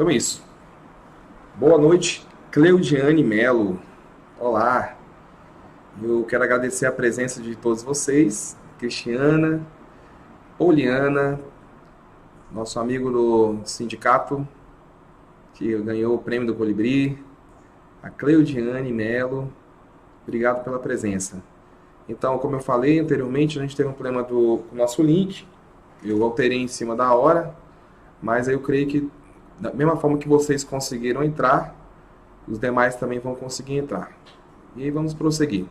Então é isso. Boa noite, Cleudiane Melo. Olá. Eu quero agradecer a presença de todos vocês, Cristiana, Poliana, nosso amigo do sindicato, que ganhou o prêmio do Colibri, a Cleudiane Melo. Obrigado pela presença. Então, como eu falei anteriormente, a gente teve um problema do nosso link. Eu alterei em cima da hora, mas eu creio que da mesma forma que vocês conseguiram entrar, os demais também vão conseguir entrar. E aí vamos prosseguir.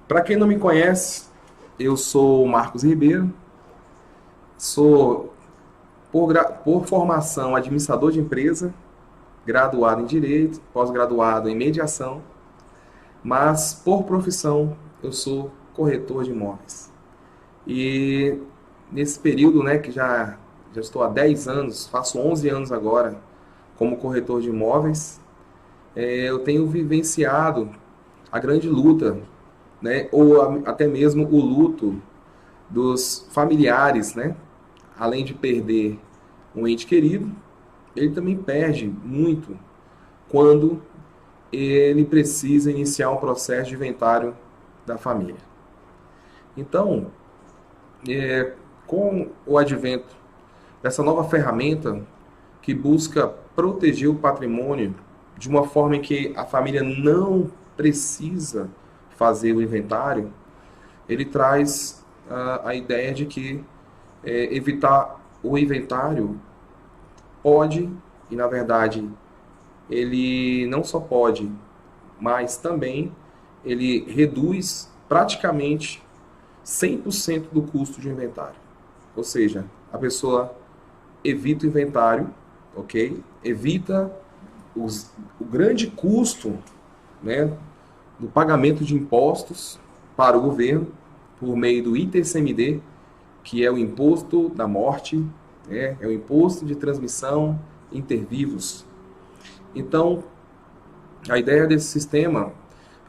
Para quem não me conhece, eu sou o Marcos Ribeiro, sou por formação administrador de empresa, graduado em Direito, pós-graduado em Mediação, mas por profissão eu sou corretor de imóveis. E nesse período, né, que já estou há 10 anos, faço 11 anos agora como corretor de imóveis, eu tenho vivenciado a grande luta, né, ou até mesmo o luto dos familiares, né? Além de perder um ente querido, ele também perde muito quando ele precisa iniciar um processo de inventário da família. Então, com o advento dessa nova ferramenta que busca proteger o patrimônio de uma forma em que a família não precisa fazer o inventário, ele traz a ideia de que evitar o inventário pode, e na verdade ele não só pode, mas também ele reduz praticamente 100% do custo de inventário. Ou seja, a pessoa evita o inventário, ok? Evita o grande custo, né, do pagamento de impostos para o governo por meio do ITCMD, que é o Imposto da Morte, é o Imposto de Transmissão Inter Vivos. Então, a ideia desse sistema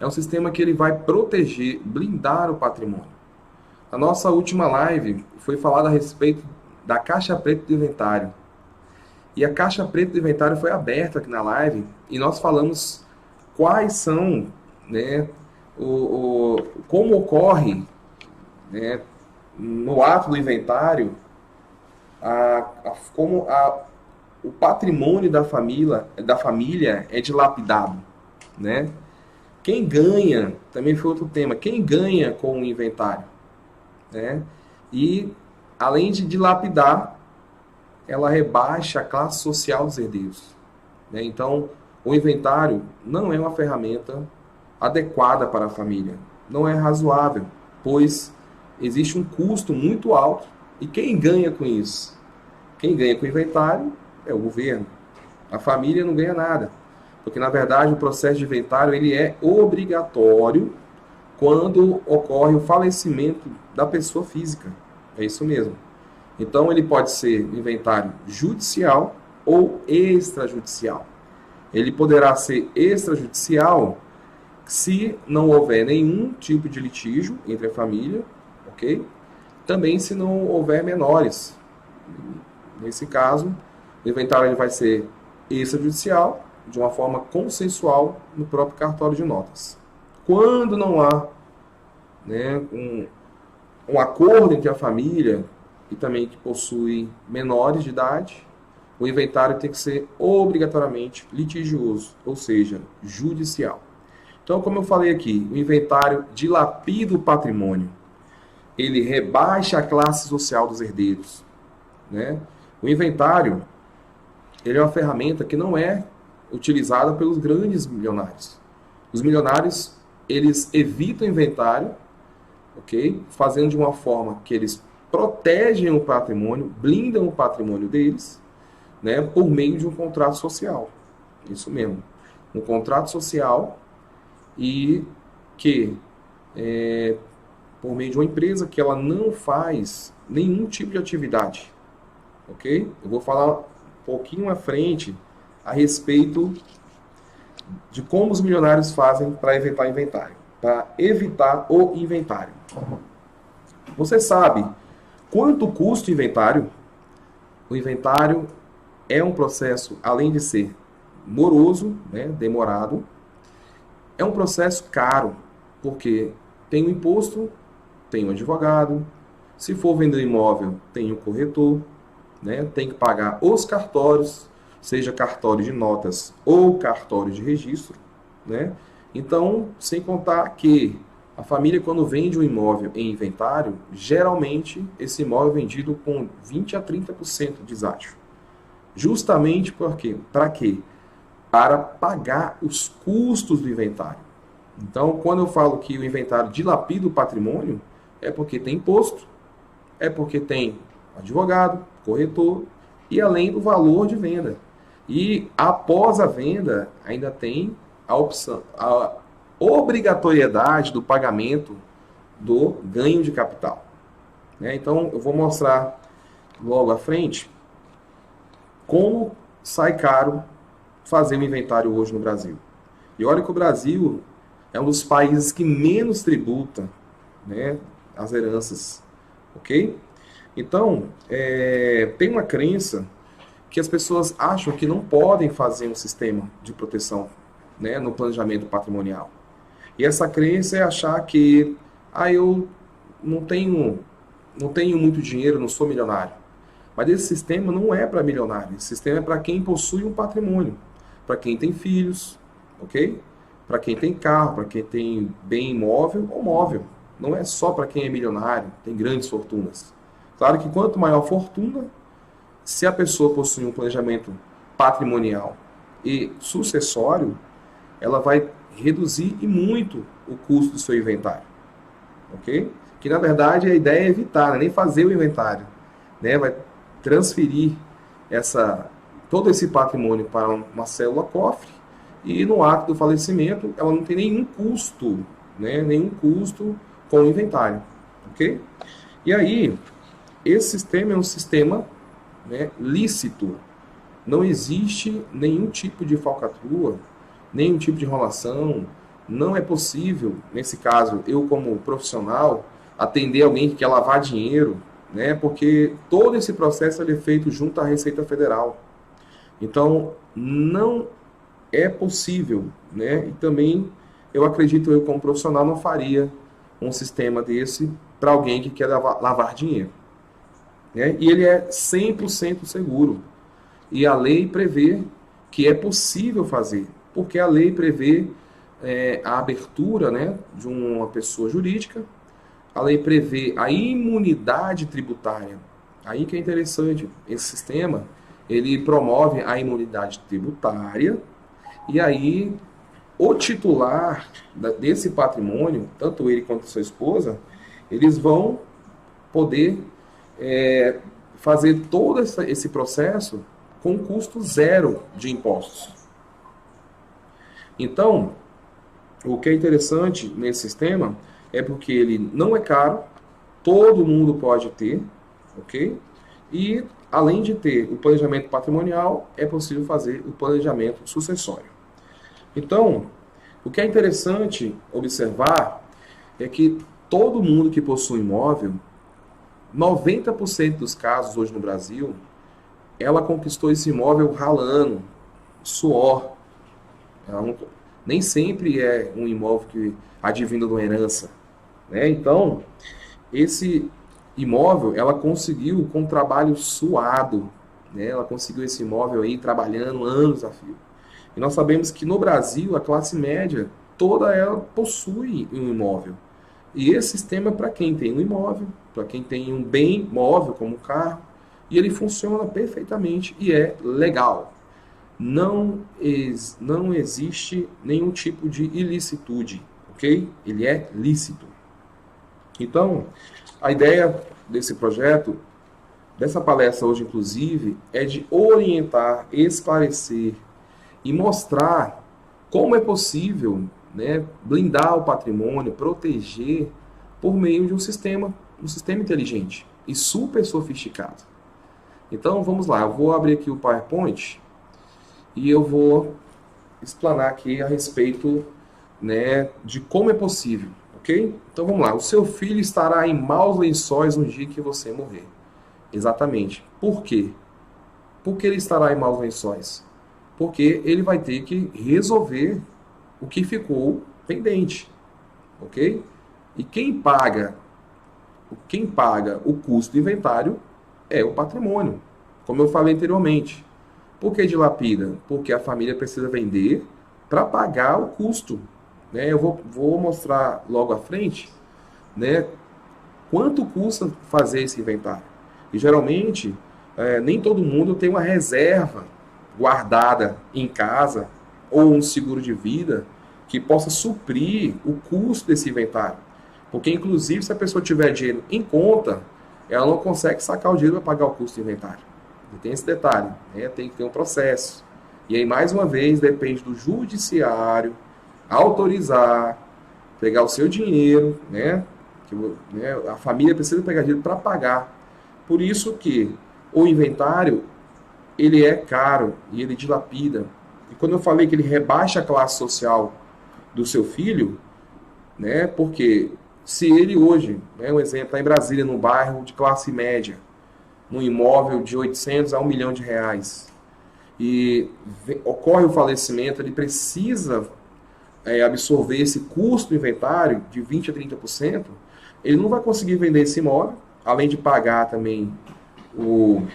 é um sistema que ele vai proteger, blindar o patrimônio. A nossa última live foi falada a respeito da caixa preta do inventário. E a caixa preta do inventário foi aberta aqui na live e nós falamos quais são, né, como ocorre, né, no ato do inventário, como o patrimônio da família é dilapidado, né? Quem ganha, também foi outro tema, quem ganha com o inventário, né? E, além de dilapidar, ela rebaixa a classe social dos herdeiros, né? Então, o inventário não é uma ferramenta adequada para a família, não é razoável, pois existe um custo muito alto. E quem ganha com isso? Quem ganha com o inventário é o governo. A família não ganha nada, porque na verdade o processo de inventário ele é obrigatório quando ocorre o falecimento da pessoa física. É isso mesmo. Então ele pode ser inventário judicial ou extrajudicial. Ele poderá ser extrajudicial se não houver nenhum tipo de litígio entre a família, ok? Também se não houver menores. Nesse caso, o inventário ele vai ser extrajudicial, de uma forma consensual no próprio cartório de notas. Quando não há, né, um acordo entre a família e também que possui menores de idade, o inventário tem que ser obrigatoriamente litigioso, ou seja, judicial. Então, como eu falei aqui, o inventário dilapida o patrimônio. Ele rebaixa a classe social dos herdeiros, né? O inventário, ele é uma ferramenta que não é utilizada pelos grandes milionários. Os milionários, eles evitam o inventário, ok? Fazendo de uma forma que eles protegem o patrimônio, blindam o patrimônio deles, né? Por meio de um contrato social. Isso mesmo. Um contrato social e que por meio de uma empresa que ela não faz nenhum tipo de atividade, ok? Eu vou falar um pouquinho à frente a respeito de como os milionários fazem para evitar inventário, para evitar o inventário. Você sabe quanto custa o inventário? O inventário é um processo, além de ser moroso, né, demorado, é um processo caro, porque tem o imposto, tem o advogado, se for vender imóvel, tem o corretor, né, tem que pagar os cartórios, seja cartório de notas ou cartório de registro, né? Então, sem contar que a família, quando vende um imóvel em inventário, geralmente esse imóvel é vendido com 20 a 30% de desátio. Justamente porque, para quê? Para pagar os custos do inventário. Então, quando eu falo que o inventário dilapida o patrimônio, é porque tem imposto, é porque tem advogado, corretor e além do valor de venda. E após a venda, ainda tem a opção, a obrigatoriedade do pagamento do ganho de capital. Né? Então, eu vou mostrar logo à frente como sai caro fazer um inventário hoje no Brasil. E olha que o Brasil é um dos países que menos tributa, né, as heranças, ok? Então, tem uma crença que as pessoas acham que não podem fazer um sistema de proteção, né, no planejamento patrimonial. E essa crença é achar que eu não tenho, não tenho muito dinheiro, não sou milionário. Mas esse sistema não é para milionário, esse sistema é para quem possui um patrimônio, para quem tem filhos, ok? Para quem tem carro, para quem tem bem imóvel ou móvel. Não é só para quem é milionário, tem grandes fortunas. Claro que quanto maior a fortuna, se a pessoa possui um planejamento patrimonial e sucessório, ela vai reduzir e muito o custo do seu inventário, ok? Que na verdade a ideia é evitar, né? Nem fazer o inventário, né? Vai transferir todo esse patrimônio para uma célula cofre e no ato do falecimento ela não tem nenhum custo, né? Nenhum custo com o inventário, ok? E aí, esse sistema é um sistema, né, lícito. Não existe nenhum tipo de falcatrua, nenhum tipo de enrolação. Não é possível, nesse caso, eu como profissional, atender alguém que quer lavar dinheiro, né, porque todo esse processo é feito junto à Receita Federal. Então, não é possível, né? E também, eu como profissional não faria um sistema desse para alguém que quer lavar dinheiro. Né? E ele é 100% seguro. E a lei prevê que é possível fazer, porque a lei prevê a abertura, né, de uma pessoa jurídica, a lei prevê a imunidade tributária. Aí que é interessante, esse sistema, ele promove a imunidade tributária, e aí o titular desse patrimônio, tanto ele quanto sua esposa, eles vão poder fazer todo esse processo com custo zero de impostos. Então, o que é interessante nesse sistema é porque ele não é caro, todo mundo pode ter, ok? E, além de ter o planejamento patrimonial, é possível fazer o planejamento sucessório. Então, o que é interessante observar é que todo mundo que possui imóvel, 90% dos casos hoje no Brasil, ela conquistou esse imóvel ralando, suor. Nem sempre é um imóvel que advindo de uma herança, né? Então, esse imóvel, ela conseguiu com um trabalho suado, né? Ela conseguiu esse imóvel aí trabalhando anos a fio. E nós sabemos que no Brasil, a classe média, toda ela possui um imóvel. E esse sistema é para quem tem um imóvel, para quem tem um bem móvel, como um carro, e ele funciona perfeitamente e é legal. Não existe nenhum tipo de ilicitude, ok? Ele é lícito. Então, a ideia desse projeto, dessa palestra hoje, inclusive, é de orientar, esclarecer e mostrar como é possível, né, blindar o patrimônio, proteger por meio de um sistema inteligente e super sofisticado. Então, vamos lá, eu vou abrir aqui o PowerPoint e eu vou explanar aqui a respeito, né, de como é possível, ok? Então, vamos lá. O seu filho estará em maus lençóis no dia que você morrer. Exatamente. Por quê? Por que ele estará em maus lençóis? Porque ele vai ter que resolver o que ficou pendente, ok? E quem paga o custo do inventário é o patrimônio, como eu falei anteriormente. Por que dilapida? Porque a família precisa vender para pagar o custo, né? Eu vou mostrar logo à frente, né, quanto custa fazer esse inventário. E geralmente, nem todo mundo tem uma reserva guardada em casa ou um seguro de vida que possa suprir o custo desse inventário. Porque, inclusive, se a pessoa tiver dinheiro em conta, ela não consegue sacar o dinheiro para pagar o custo do inventário. E tem esse detalhe, né? Tem que ter um processo. E aí, mais uma vez, depende do judiciário autorizar, pegar o seu dinheiro, né? A família precisa pegar dinheiro para pagar. Por isso que o inventário, ele é caro e ele dilapida. E quando eu falei que ele rebaixa a classe social do seu filho, né? Porque se ele hoje, né, um exemplo, está em Brasília, num bairro de classe média, num imóvel de 800 a 1 milhão de reais, e ocorre o falecimento, ele precisa absorver esse custo do inventário de 20% a 30%, ele não vai conseguir vender esse imóvel, além de pagar também o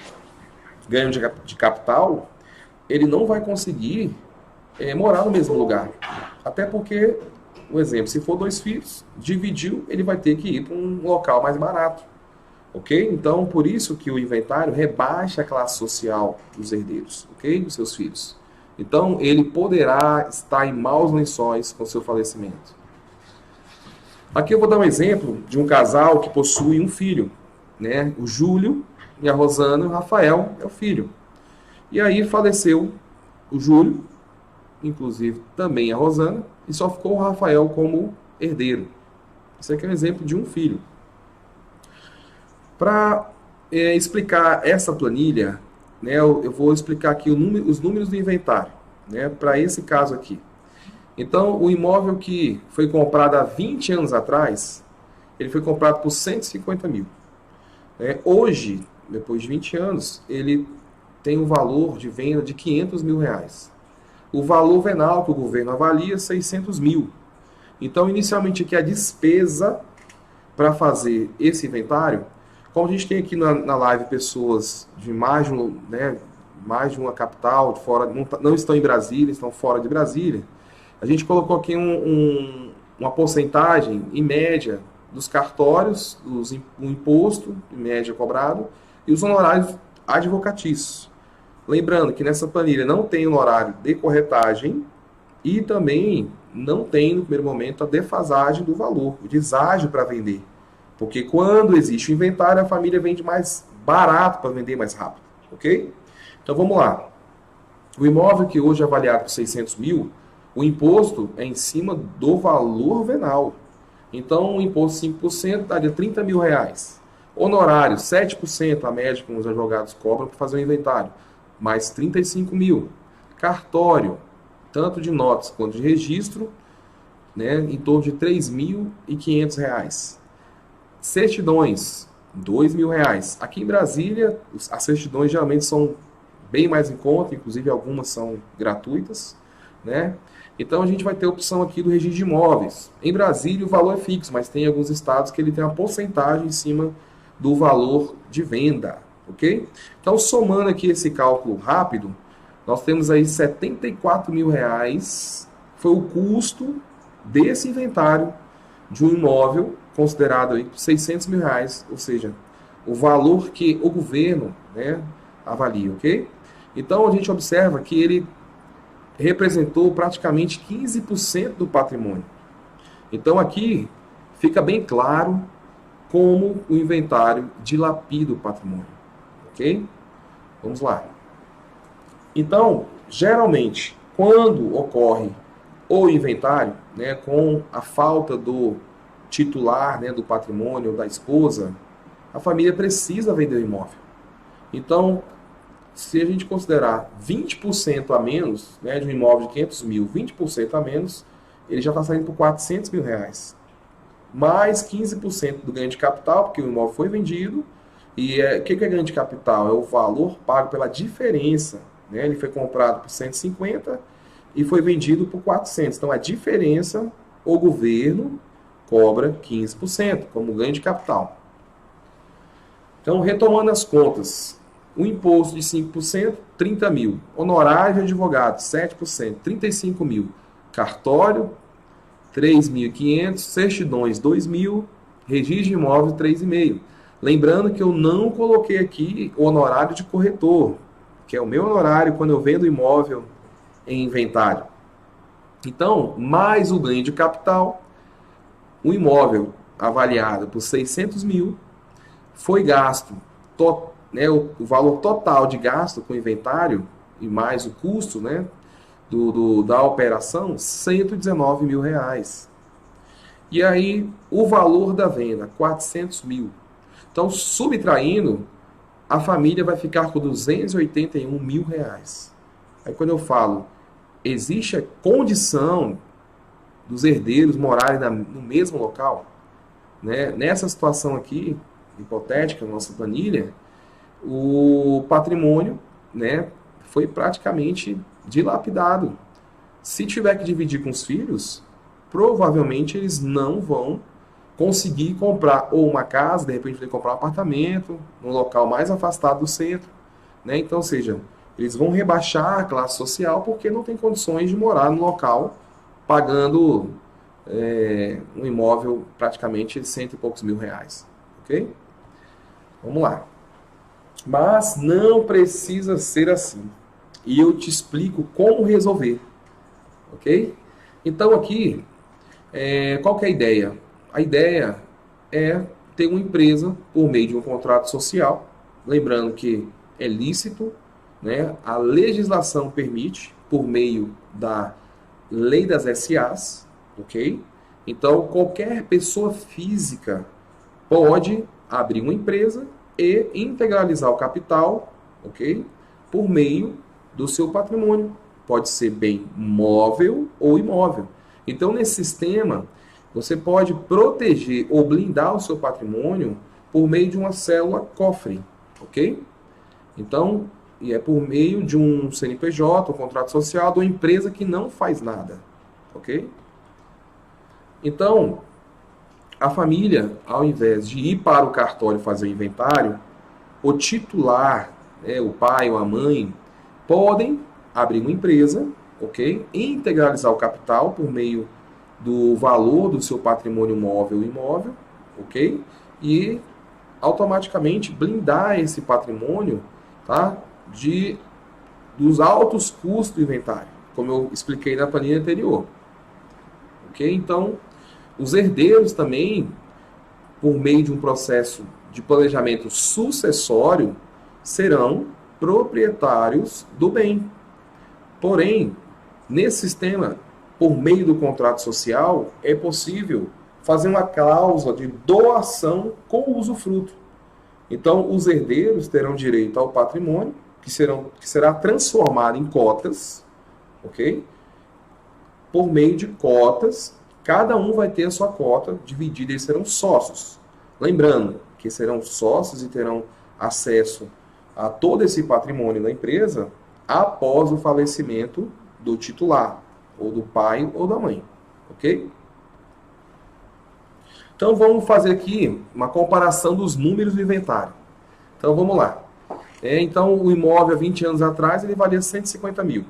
ganho de capital, ele não vai conseguir morar no mesmo lugar. Até porque, um exemplo, se for 2 filhos, dividiu, ele vai ter que ir para um local mais barato. Ok? Então, por isso que o inventário rebaixa a classe social dos herdeiros, ok? Dos seus filhos. Então, ele poderá estar em maus lençóis com seu falecimento. Aqui eu vou dar um exemplo de um casal que possui um filho, né? O Júlio e a Rosana, o Rafael é o filho. E aí faleceu o Júlio, inclusive também a Rosana, e só ficou o Rafael como herdeiro. Isso aqui é um exemplo de um filho. Para explicar essa planilha, né, eu vou explicar aqui os números do inventário, né, para esse caso aqui. Então, o imóvel que foi comprado há 20 anos atrás, ele foi comprado por 150 mil. Hoje, depois de 20 anos, ele tem um valor de venda de 500 mil reais. O valor venal que o governo avalia é 600 mil. Então, inicialmente aqui a despesa para fazer esse inventário, como a gente tem aqui na live pessoas de mais de uma capital, fora, não estão em Brasília, estão fora de Brasília, a gente colocou aqui uma porcentagem, em média, dos cartórios, o imposto, em média, cobrado, e os honorários advocatícios. Lembrando que nessa planilha não tem o horário de corretagem e também não tem, no primeiro momento, a defasagem do valor, o deságio para vender. Porque quando existe o inventário, a família vende mais barato para vender mais rápido, ok? Então vamos lá. O imóvel que hoje é avaliado por 600 mil, o imposto é em cima do valor venal. Então o imposto 5% daria 30 mil reais. Honorário 7%, a média que os advogados cobram para fazer o inventário, mais 35 mil. Cartório, tanto de notas quanto de registro, né, em torno de 3.500 reais. Certidões, 2 mil reais. Aqui em Brasília, as certidões geralmente são bem mais em conta, inclusive algumas são gratuitas, né? Então a gente vai ter a opção aqui do registro de imóveis. Em Brasília o valor é fixo, mas tem alguns estados que ele tem uma porcentagem em cima do valor de venda, ok? Então somando aqui esse cálculo rápido, nós temos aí 74 mil reais, foi o custo desse inventário de um imóvel considerado aí 600 mil reais, ou seja, o valor que o governo, né, avalia, ok? Então a gente observa que ele representou praticamente 15% do patrimônio. Então aqui fica bem claro como o inventário dilapida o patrimônio, ok? Vamos lá. Então, geralmente, quando ocorre o inventário, né, com a falta do titular, né, do patrimônio, da esposa, a família precisa vender o imóvel. Então, se a gente considerar 20% a menos, né, de um imóvel de 500 mil, 20% a menos, ele já está saindo por 400 mil reais. Mais 15% do ganho de capital, porque o imóvel foi vendido, E o que é ganho de capital? É o valor pago pela diferença, né? Ele foi comprado por 150 e foi vendido por 400. Então, a diferença, o governo cobra 15% como ganho de capital. Então, retomando as contas, o imposto de 5%, 30 mil. Honorário de advogado, 7%, 35 mil. Cartório, 3.500. Certidões, 2 mil. Registro de imóvel, 3,5. Lembrando que eu não coloquei aqui o honorário de corretor, que é o meu honorário quando eu vendo imóvel em inventário. Então, mais o ganho de capital, o imóvel avaliado por 600 mil, foi gasto, né, o valor total de gasto com inventário e mais o custo, né, da operação, 119 mil reais. E aí, o valor da venda, 400 mil. Então, subtraindo, a família vai ficar com 281 mil reais. Aí, quando eu falo, existe a condição dos herdeiros morarem no mesmo local, né? Nessa situação aqui, hipotética, nossa planilha, o patrimônio, né, foi praticamente dilapidado. Se tiver que dividir com os filhos, provavelmente eles não vão conseguir comprar ou uma casa, de repente comprar um apartamento, num local mais afastado do centro, né? Então, ou seja, eles vão rebaixar a classe social porque não tem condições de morar no local pagando um imóvel praticamente 100 e poucos mil reais, ok? Vamos lá. Mas não precisa ser assim. E eu te explico como resolver, ok? Então aqui, qual que é a ideia? A ideia é ter uma empresa por meio de um contrato social, lembrando que é lícito, né? A legislação permite por meio da lei das SAs, ok? Então qualquer pessoa física pode abrir uma empresa e integralizar o capital, ok? Por meio do seu patrimônio. Pode ser bem móvel ou imóvel. Então, nesse sistema, você pode proteger ou blindar o seu patrimônio por meio de uma célula cofre, ok? Então, e é por meio de um CNPJ, um contrato social, de uma empresa que não faz nada, ok? Então, a família, ao invés de ir para o cartório fazer o inventário, o titular, né, o pai ou a mãe, podem abrir uma empresa, ok? Integralizar o capital por meio do valor do seu patrimônio móvel e imóvel, ok? E automaticamente blindar esse patrimônio, tá? Dos altos custos do inventário, como eu expliquei na planilha anterior, ok? Então, os herdeiros também, por meio de um processo de planejamento sucessório, serão proprietários do bem. Porém, nesse sistema, por meio do contrato social, é possível fazer uma cláusula de doação com usufruto. Então, os herdeiros terão direito ao patrimônio, que será transformado em cotas, ok? Por meio de cotas, cada um vai ter a sua cota dividida, eles serão sócios. Lembrando que serão sócios e terão acesso a todo esse patrimônio da empresa após o falecimento do titular, ou do pai ou da mãe, ok? Então vamos fazer aqui uma comparação dos números do inventário. Então vamos lá. Então o imóvel há 20 anos atrás ele valia 150 mil.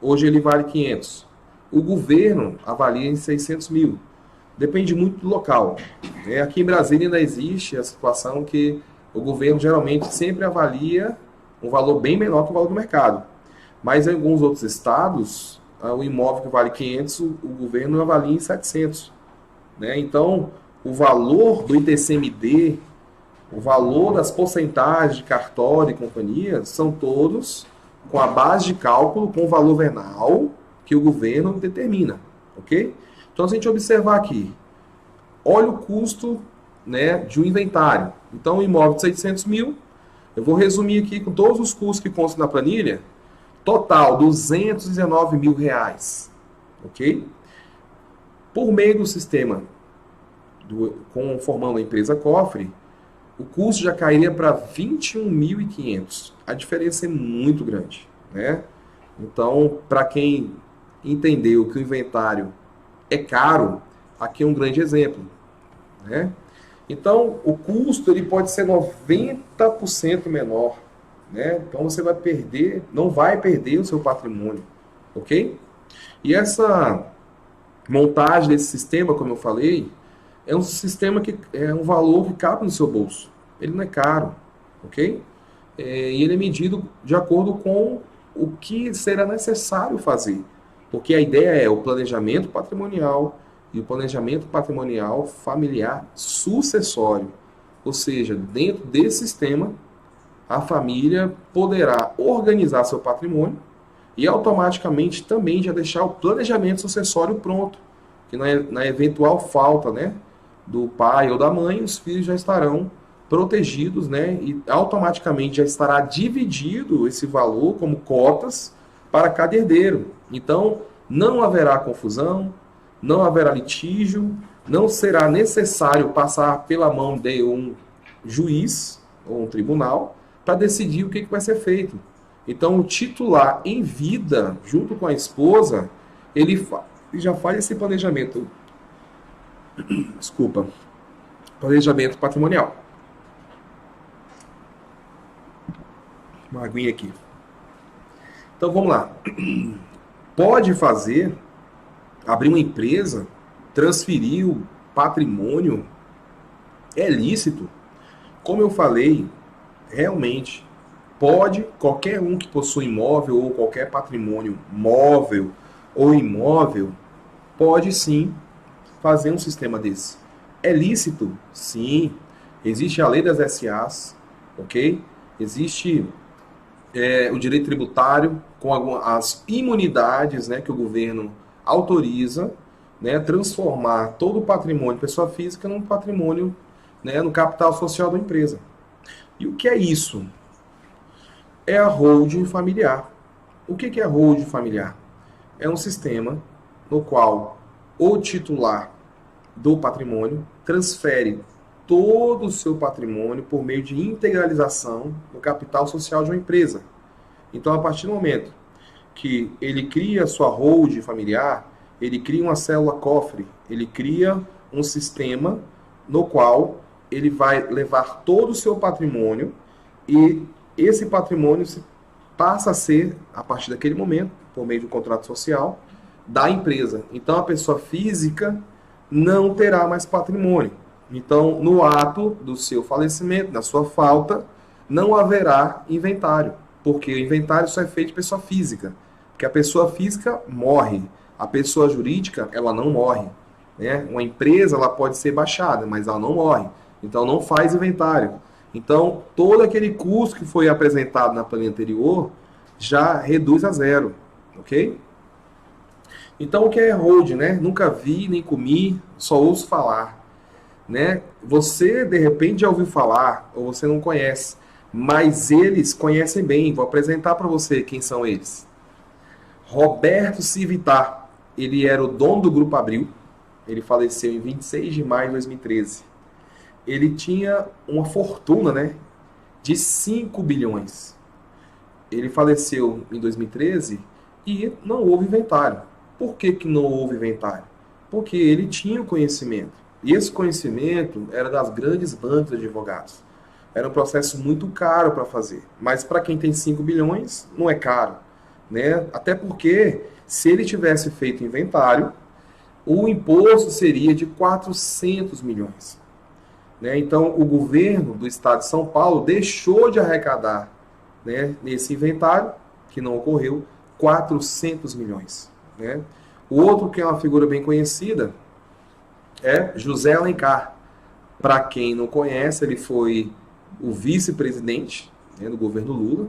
Hoje ele vale 500. O governo avalia em 600 mil. Depende muito do local. Aqui em Brasília ainda existe a situação que o governo geralmente sempre avalia um valor bem menor que o valor do mercado. Mas em alguns outros estados, o imóvel que vale 500, o governo avalia em 700. Então, o valor do ITCMD, o valor das porcentagens de cartório e companhia, são todos com a base de cálculo com o valor venal que o governo determina, ok? Então, se a gente observar aqui, olha o custo, né, de um inventário. Então, o imóvel de 600 mil, eu vou resumir aqui com todos os custos que constam na planilha, total, 219 mil reais, ok? Por meio do sistema, formando a empresa cofre, o custo já cairia para 21.500. A diferença é muito grande, né? Então, para quem entendeu que o inventário é caro, aqui é um grande exemplo, né? Então, o custo ele pode ser 90% menor, né? Então, você vai perder, não vai perder o seu patrimônio, ok? E essa montagem desse sistema, como eu falei, é um sistema que é um valor que cabe no seu bolso. Ele não é caro, ok? E ele é medido de acordo com o que será necessário fazer. Porque a ideia é o planejamento patrimonial e o planejamento patrimonial familiar sucessório. Ou seja, dentro desse sistema, a família poderá organizar seu patrimônio e automaticamente também já deixar o planejamento sucessório pronto. Que na eventual falta, né, do pai ou da mãe, os filhos já estarão protegidos, né, e automaticamente já estará dividido esse valor como cotas para cada herdeiro. Então, não haverá confusão, não haverá litígio, não será necessário passar pela mão de um juiz ou um tribunal para decidir o que vai ser feito. Então, o titular em vida, junto com a esposa, ele já faz esse planejamento, desculpa, planejamento patrimonial. Uma aguinha aqui. Então, vamos lá. Pode fazer, abrir uma empresa, transferir o patrimônio, é lícito. Como eu falei, realmente, pode, qualquer um que possui imóvel ou qualquer patrimônio móvel ou imóvel, pode sim fazer um sistema desse. É lícito? Sim. Existe a lei das SAs, ok? Existe o direito tributário com as imunidades, né, que o governo autoriza, né, transformar todo o patrimônio pessoa física num patrimônio, né, no capital social da empresa. E o que é isso? É a holding familiar. O que é a holding familiar? É um sistema no qual o titular do patrimônio transfere todo o seu patrimônio por meio de integralização no capital social de uma empresa. Então, a partir do momento que ele cria a sua holding familiar, ele cria uma célula cofre, ele cria um sistema no qual ele vai levar todo o seu patrimônio e esse patrimônio passa a ser, a partir daquele momento, por meio de um contrato social, da empresa. Então, a pessoa física não terá mais patrimônio. Então, no ato do seu falecimento, na sua falta, não haverá inventário, porque o inventário só é feito de pessoa física, porque a pessoa física morre, a pessoa jurídica, ela não morre, né? Uma empresa, ela pode ser baixada, mas ela não morre, então não faz inventário. Então, todo aquele custo que foi apresentado na planilha anterior já reduz a zero, ok? Então, o que é hold, né? Nunca vi, nem comi, só ouço falar, né? Você, de repente, já ouviu falar, ou você não conhece, mas eles conhecem bem. Vou apresentar para você quem são eles. Roberto Civitar, ele era o dono do Grupo Abril, ele faleceu em 26 de maio de 2013. Ele tinha uma fortuna, né, de 5 bilhões. Ele faleceu em 2013 e não houve inventário. Por que não houve inventário? Porque ele tinha o conhecimento. E esse conhecimento era das grandes bancas de advogados. Era um processo muito caro para fazer. Mas para quem tem 5 bilhões, não é caro, né? Até porque, se ele tivesse feito inventário, o imposto seria de 400 milhões. Né? Então, o governo do estado de São Paulo deixou de arrecadar, né, nesse inventário, que não ocorreu, 400 milhões. Né? O outro, que é uma figura bem conhecida, é José Alencar. Para quem não conhece, ele foi o vice-presidente, né, do governo Lula,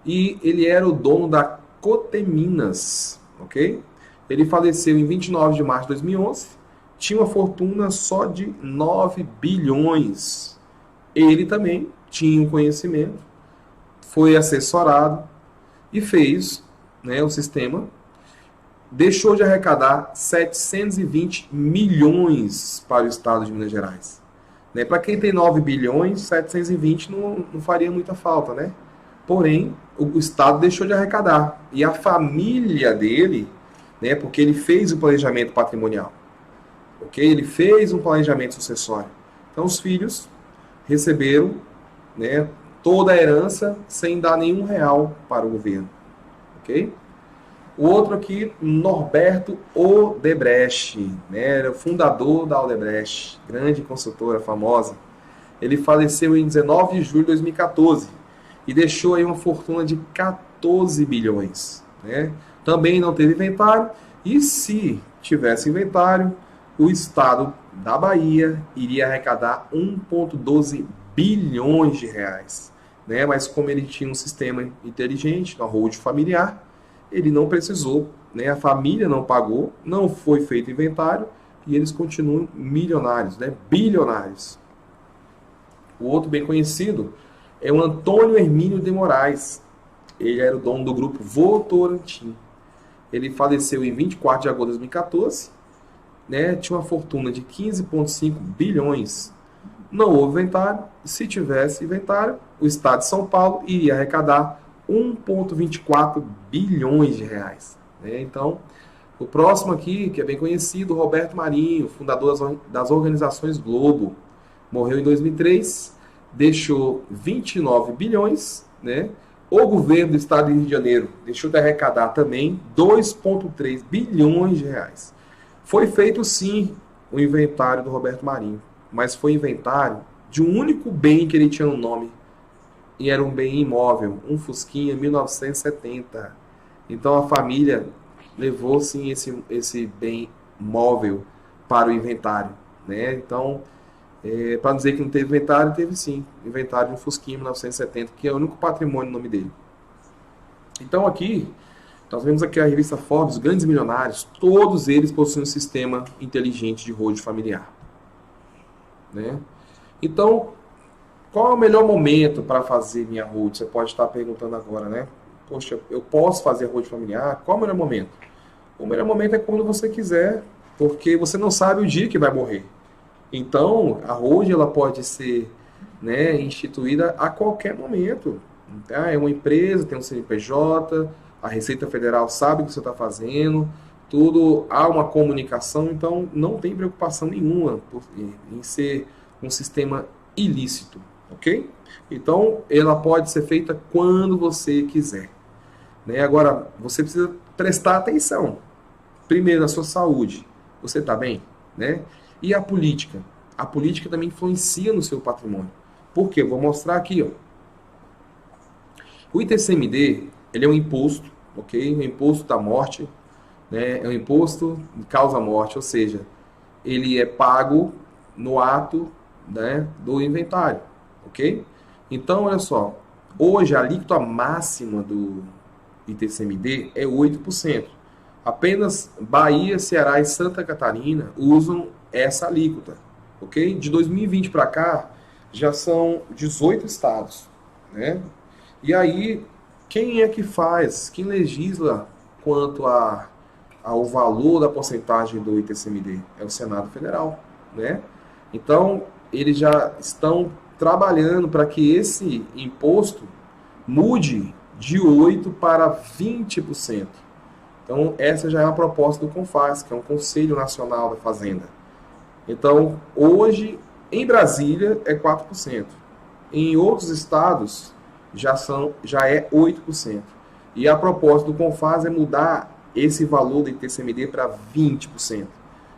e ele era o dono da Coteminas, ok? Ele faleceu em 29 de março de 2011, tinha uma fortuna só de 9 bilhões. Ele também tinha um conhecimento, foi assessorado e fez, né, o sistema, deixou de arrecadar 720 milhões para o estado de Minas Gerais. Né? Para quem tem 9 bilhões, 720 não faria muita falta, né? Porém, o Estado deixou de arrecadar. E a família dele, né, porque ele fez o planejamento patrimonial, ok? Ele fez um planejamento sucessório. Então, os filhos receberam, né, toda a herança sem dar nenhum real para o governo, ok? O outro aqui, Norberto Odebrecht, né, era o fundador da Odebrecht, grande consultora famosa. Ele faleceu em 19 de julho de 2014 e deixou aí uma fortuna de 14 bilhões. Né? Também não teve inventário, e se tivesse inventário, o Estado da Bahia iria arrecadar 1,12 bilhões de reais. Né? Mas como ele tinha um sistema inteligente, uma holding familiar, ele não precisou, né? A família não pagou, não foi feito inventário, e eles continuam milionários, né? Bilionários. O outro bem conhecido é o Antônio Hermínio de Moraes. Ele era o dono do grupo Votorantim. Ele faleceu em 24 de agosto de 2014. Né? Tinha uma fortuna de 15,5 bilhões. Não houve inventário. Se tivesse inventário, o Estado de São Paulo iria arrecadar 1,24 bilhões de reais. Né? Então, o próximo aqui, que é bem conhecido, Roberto Marinho, fundador das organizações Globo. Morreu em 2003, deixou 29 bilhões, né? O governo do estado de Rio de Janeiro deixou de arrecadar também 2,3 bilhões de reais. Foi feito, sim, o inventário do Roberto Marinho, mas foi inventário de um único bem que ele tinha no nome, e era um bem imóvel, um Fusquinha 1970. Então a família levou, sim, esse bem móvel para o inventário. Né? Então, para dizer que não teve inventário, teve sim. Inventário de um Fusquinha 1970, que é o único patrimônio no nome dele. Então aqui, nós vemos aqui a revista Forbes, grandes milionários, todos eles possuem um sistema inteligente de holding familiar. Né? Então, qual é o melhor momento para fazer minha holding? Você pode estar perguntando agora, né? Poxa, eu posso fazer holding familiar? Qual é o melhor momento? O melhor momento é quando você quiser, porque você não sabe o dia que vai morrer. Então, a holding ela pode ser, né, instituída a qualquer momento. Tá? É uma empresa, tem um CNPJ, a Receita Federal sabe o que você está fazendo, tudo, há uma comunicação, então não tem preocupação nenhuma em ser um sistema ilícito, ok? Então, ela pode ser feita quando você quiser. Né? Agora, você precisa prestar atenção. Primeiro, na sua saúde. Você está bem? Né? E a política? A política também influencia no seu patrimônio. Por quê? Vou mostrar aqui. Ó. O ITCMD, ele é um imposto, ok? Um imposto da morte. Né? É um imposto de causa-morte, ou seja, ele é pago no ato, né, do inventário, ok? Então, olha só, hoje a alíquota máxima do ITCMD é 8%. Apenas Bahia, Ceará e Santa Catarina usam essa alíquota, ok? De 2020 para cá, já são 18 estados, né? E aí, quem é que faz, quem legisla quanto ao valor da porcentagem do ITCMD? É o Senado Federal, né? Então, eles já estão trabalhando para que esse imposto mude de 8% para 20%. Então, essa já é uma proposta do CONFAZ, que é um Conselho Nacional da Fazenda. Então, hoje, em Brasília, é 4%. Em outros estados, já é 8%. E a proposta do CONFAZ é mudar esse valor do ITCMD para 20%.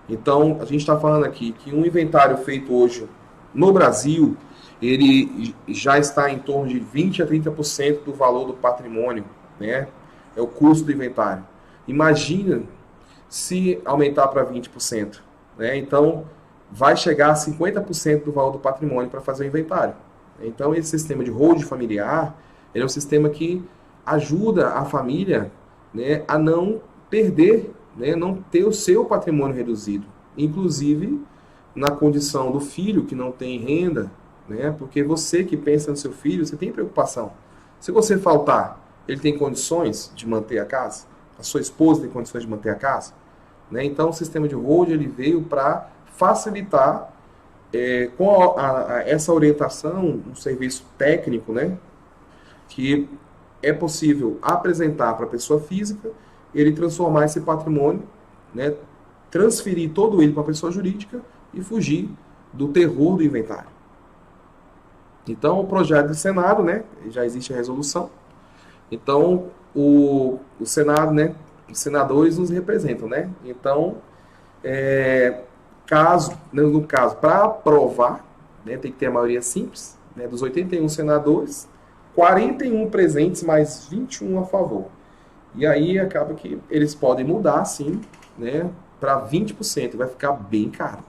Então, a gente está falando aqui que um inventário feito hoje no Brasil, ele já está em torno de 20% a 30% do valor do patrimônio, né? É o custo do inventário. Imagina se aumentar para 20%. Né? Então, vai chegar a 50% do valor do patrimônio para fazer o inventário. Então, esse sistema de holding familiar, ele é um sistema que ajuda a família, né, a não perder, né, não ter o seu patrimônio reduzido. Inclusive, na condição do filho que não tem renda, né, porque você que pensa no seu filho, você tem preocupação. Se você faltar, ele tem condições de manter a casa? A sua esposa tem condições de manter a casa? Né? Então, o sistema de holding ele veio para facilitar Com essa orientação, um serviço técnico, né, que é possível apresentar para a pessoa física, ele transformar esse patrimônio, né, transferir todo ele para a pessoa jurídica e fugir do terror do inventário. Então, o projeto do Senado, né, já existe a resolução. Então, o Senado, né, os senadores nos representam, né? Então, é, no caso, para aprovar, né, tem que ter a maioria simples, né, dos 81 senadores, 41 presentes, mais 21 a favor. E aí acaba que eles podem mudar, sim, né, para 20%, vai ficar bem caro.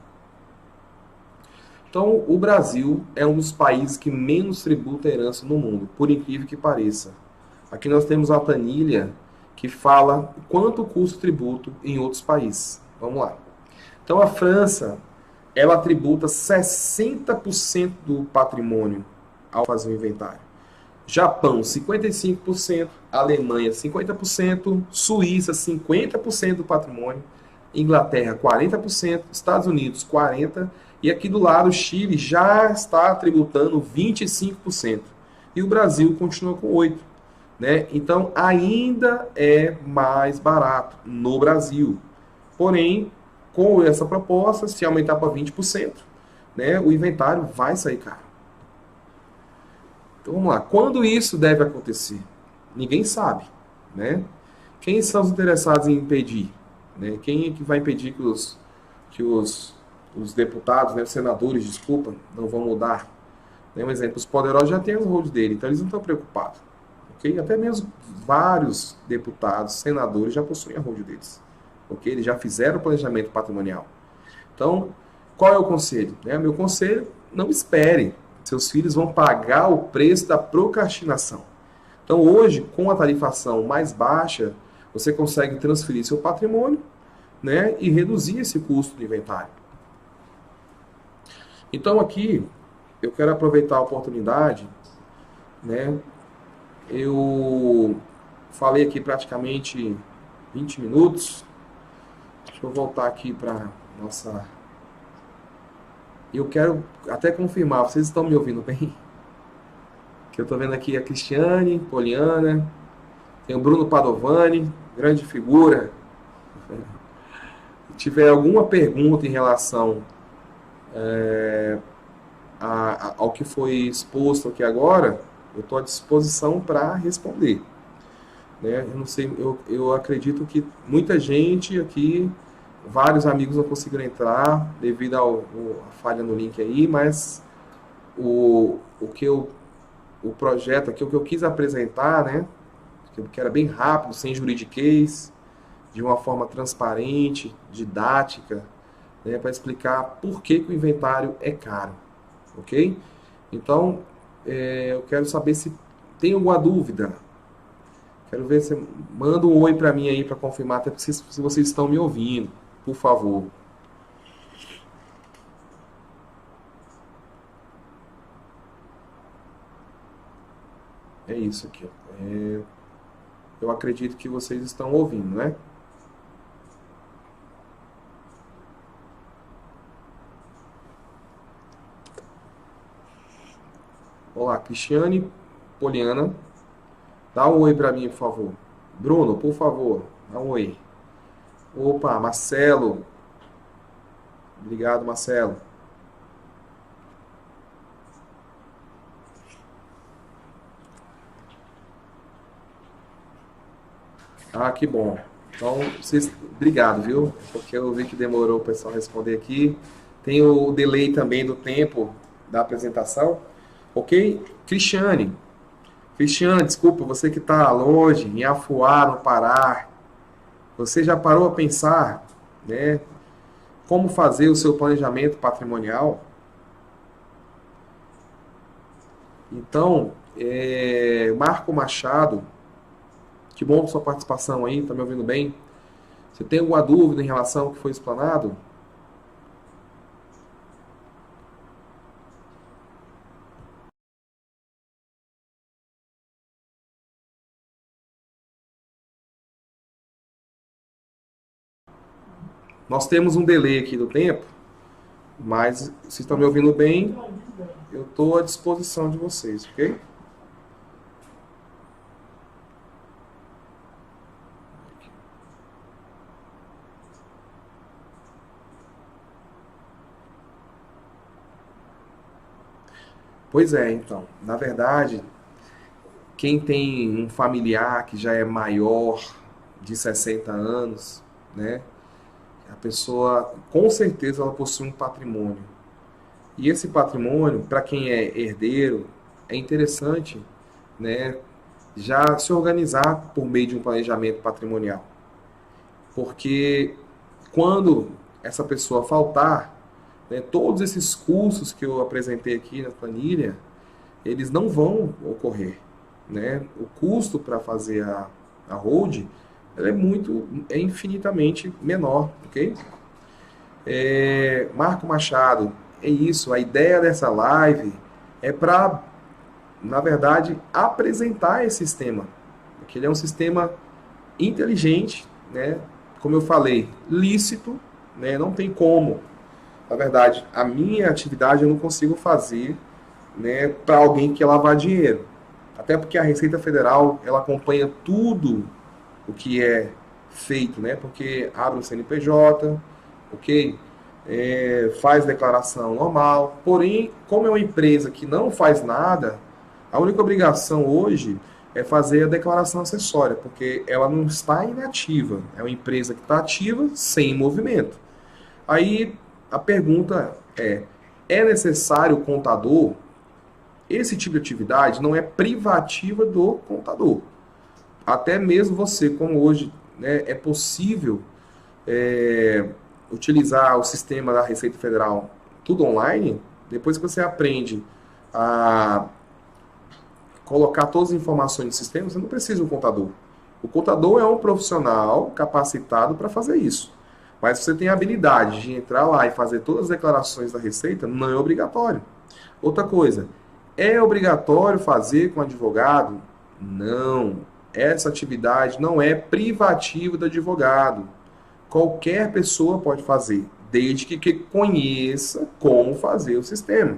Então, o Brasil é um dos países que menos tributa herança no mundo, por incrível que pareça. Aqui nós temos a planilha que fala quanto custa o tributo em outros países. Vamos lá. Então, a França, ela tributa 60% do patrimônio ao fazer o inventário. Japão, 55%, Alemanha, 50%, Suíça, 50% do patrimônio, Inglaterra, 40%, Estados Unidos, 40%, e aqui do lado, o Chile já está tributando 25%. E o Brasil continua com 8%. Né? Então, ainda é mais barato no Brasil. Porém, com essa proposta, se aumentar para 20%, né, o inventário vai sair caro. Então vamos lá. Quando isso deve acontecer? Ninguém sabe, né? Quem são os interessados em impedir? Né? Quem é que vai impedir que os deputados, né, os senadores, desculpa, não vão mudar? Né? Um exemplo, os poderosos já têm os rolos dele, então eles não estão preocupados. Okay? Até mesmo vários deputados, senadores já possuem a hold deles. Okay? Eles já fizeram o planejamento patrimonial. Então, qual é o conselho? Né? Meu conselho, não espere. Seus filhos vão pagar o preço da procrastinação. Então, hoje, com a tarifação mais baixa, você consegue transferir seu patrimônio, né, e reduzir esse custo do inventário. Então, aqui, eu quero aproveitar a oportunidade, né, eu falei aqui praticamente 20 minutos. Deixa eu voltar aqui para nossa. Eu quero até confirmar, vocês estão me ouvindo bem? Que eu estou vendo aqui a Cristiane, Poliana, tem o Bruno Padovani, grande figura. Se tiver alguma pergunta em relação ao que foi exposto aqui agora, eu estou à disposição para responder. Né? Eu não sei, eu acredito que muita gente aqui, vários amigos não conseguiram entrar devido à falha no link aí, mas o que o projeto aqui, o que eu quis apresentar, né, que era bem rápido, sem juridiquês, de uma forma transparente, didática, né, para explicar por que, que o inventário é caro, ok? Então, eu quero saber se tem alguma dúvida. Quero ver se manda um oi para mim aí para confirmar, até se vocês estão me ouvindo, por favor. É isso aqui. Eu acredito que vocês estão ouvindo, né? Olá, Cristiane, Poliana, dá um oi para mim, por favor. Bruno, por favor, dá um oi. Opa, Marcelo. Obrigado, Marcelo. Ah, que bom. Então, vocês, obrigado, viu? Porque eu vi que demorou o pessoal responder aqui. Tem o delay também do tempo da apresentação. Ok? Cristiane, desculpa, você que está longe, em Afuá, no Pará, você já parou a pensar, né, como fazer o seu planejamento patrimonial? Então, Marco Machado, que bom sua participação aí, tá me ouvindo bem? Você tem alguma dúvida em relação ao que foi explanado? Nós temos um delay aqui do tempo, Mas vocês estão me ouvindo bem? Eu estou à disposição de vocês, ok? Pois é, então. Na verdade, quem tem um familiar que já é maior de 60 anos, né? A pessoa, com certeza, ela possui um patrimônio. E esse patrimônio, para quem é herdeiro, é interessante, né, já se organizar por meio de um planejamento patrimonial. Porque quando essa pessoa faltar, né, todos esses custos que eu apresentei aqui na planilha, eles não vão ocorrer, né? O custo para fazer a hold é infinitamente menor, ok? Marco Machado, é isso. A ideia dessa live é para, na verdade, apresentar esse sistema, porque ele é um sistema inteligente, né? Como eu falei, lícito, né? Não tem como. Na verdade, a minha atividade eu não consigo fazer, né, para alguém que quer lavar dinheiro. Até porque a Receita Federal, ela acompanha tudo o que é feito, né? Porque abre um CNPJ, ok? Faz declaração normal. Porém, como é uma empresa que não faz nada, a única obrigação hoje é fazer a declaração acessória, porque ela não está inativa. É uma empresa que está ativa sem movimento. Aí a pergunta é necessário o contador? Esse tipo de atividade não é privativa do contador. Até mesmo você, como hoje, né, é possível utilizar o sistema da Receita Federal tudo online, depois que você aprende a colocar todas as informações no sistema, você não precisa de um contador. O contador é um profissional capacitado para fazer isso. Mas se você tem a habilidade de entrar lá e fazer todas as declarações da Receita, não é obrigatório. Outra coisa, é obrigatório fazer com advogado? Não. Essa atividade não é privativa do advogado. Qualquer pessoa pode fazer, desde que conheça como fazer o sistema.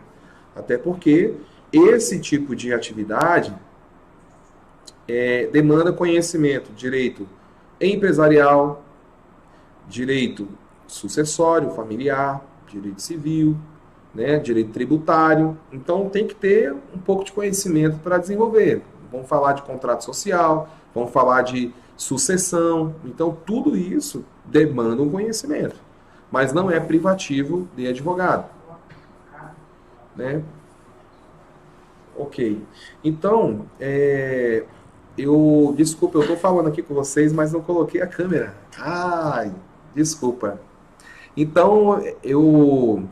Até porque esse tipo de atividade demanda conhecimento, direito empresarial, direito sucessório, familiar, direito civil, né, direito tributário. Então tem que ter um pouco de conhecimento para desenvolver. Vamos falar de contrato social, vamos falar de sucessão. Então tudo isso demanda um conhecimento, mas não é privativo de advogado, né? Ok. Então, desculpa, eu estou falando aqui com vocês, mas não coloquei a câmera. Ai, desculpa. Então, eu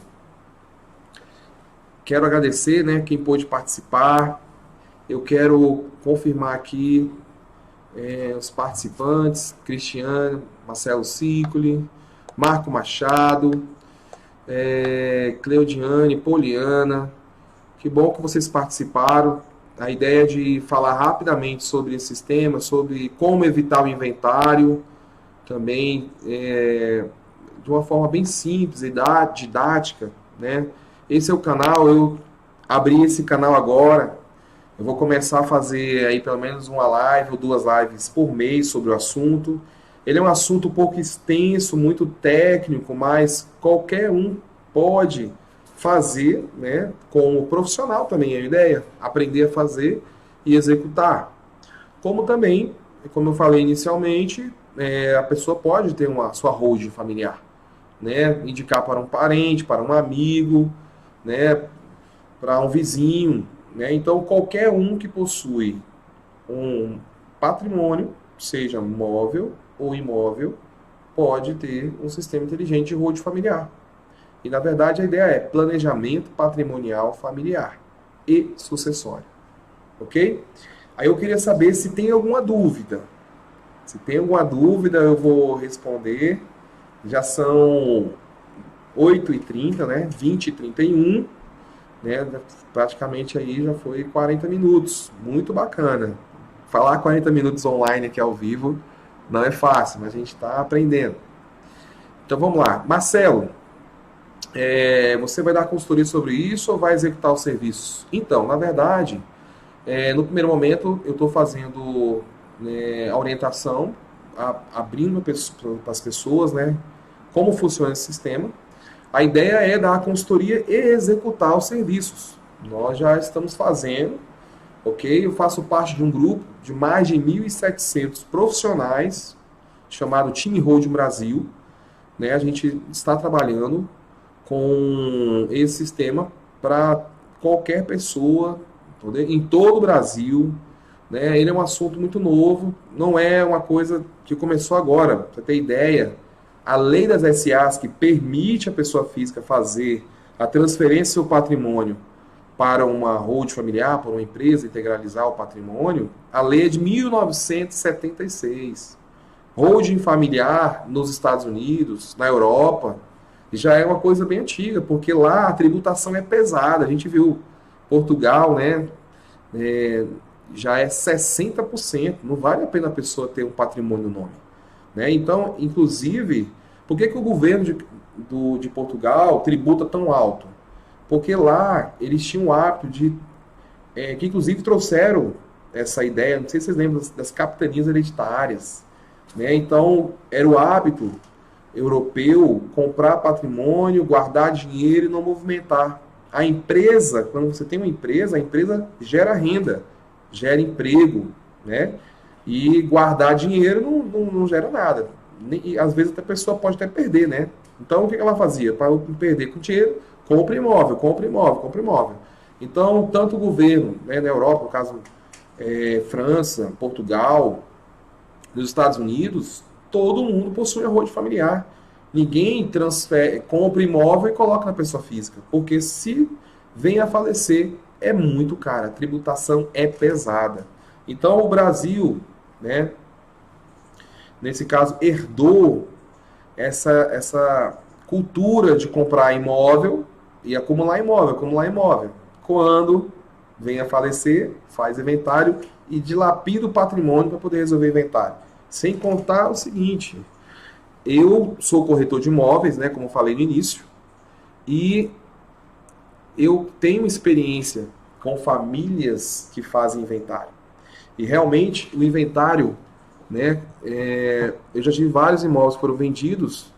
quero agradecer, né, quem pôde participar. Eu quero confirmar aqui os participantes: Cristiano, Marcelo Cicoli, Marco Machado, Cleudiane, Poliana. Que bom que vocês participaram. A ideia de falar rapidamente sobre esse sistema, sobre como evitar o inventário, também de uma forma bem simples e didática, né? Esse é o canal, eu abri esse canal agora. Eu vou começar a fazer aí pelo menos uma live ou duas lives por mês sobre o assunto. Ele é um assunto um pouco extenso, muito técnico, mas qualquer um pode fazer, né, como profissional também é a ideia, aprender a fazer e executar. Como também, como eu falei inicialmente, a pessoa pode ter uma sua holding familiar, né, indicar para um parente, para um amigo, né, para um vizinho, né? Então qualquer um que possui um patrimônio, seja móvel ou imóvel, pode ter um sistema inteligente de holding familiar. E, na verdade, a ideia é planejamento patrimonial familiar e sucessório. Ok? Aí eu queria saber se tem alguma dúvida. Se tem alguma dúvida, eu vou responder. Já são 8h30, né? 20h31, né? Praticamente aí já foi 40 minutos. Muito bacana. Falar 40 minutos online aqui ao vivo não é fácil, mas a gente está aprendendo. Então vamos lá. Marcelo, Você vai dar consultoria sobre isso ou vai executar o serviço? Então, na verdade, no primeiro momento, eu estou fazendo, né, a orientação, abrindo para as pessoas, né, como funciona esse sistema. A ideia é dar a consultoria e executar os serviços. Nós já estamos fazendo, ok? Eu faço parte de um grupo de mais de 1.700 profissionais, chamado Time Holding Brasil, né? A gente está trabalhando com esse sistema para qualquer pessoa, entendeu? Em todo o Brasil, né? Ele é um assunto muito novo, não é uma coisa que começou agora. Para você ter ideia, a lei das SAs que permite a pessoa física fazer a transferência do seu patrimônio para uma holding familiar, para uma empresa, integralizar o patrimônio, a lei é de 1976. Holding familiar nos Estados Unidos, na Europa, já é uma coisa bem antiga, porque lá a tributação é pesada. A gente viu Portugal, né? é, já é 60%. Não vale a pena a pessoa ter um patrimônio no nome, né? Então, inclusive, por que o governo de Portugal tributa tão alto? Porque lá eles tinham o hábito que inclusive trouxeram essa ideia, não sei se vocês lembram das capitanias hereditárias, né? Então, era o hábito europeu comprar patrimônio, guardar dinheiro e não movimentar. A empresa, quando você tem uma empresa, a empresa gera renda, gera emprego, né? E guardar dinheiro não gera nada. E às vezes a pessoa pode até perder, né? Então o que ela fazia? Para não perder com dinheiro, compra imóvel, compra imóvel, compra imóvel. Então, tanto o governo, né, na Europa, no caso, França, Portugal, nos Estados Unidos, todo mundo possui arroz familiar. Ninguém transfere, compra imóvel e coloca na pessoa física, porque se vem a falecer, é muito caro, a tributação é pesada. Então o Brasil, né, nesse caso, herdou essa cultura de comprar imóvel e acumular imóvel, acumular imóvel. Quando vem a falecer, faz inventário e dilapida o patrimônio para poder resolver inventário. Sem contar o seguinte, eu sou corretor de imóveis, né, como falei no início, e eu tenho experiência com famílias que fazem inventário. E realmente o inventário, né, eu já tive vários imóveis que foram vendidos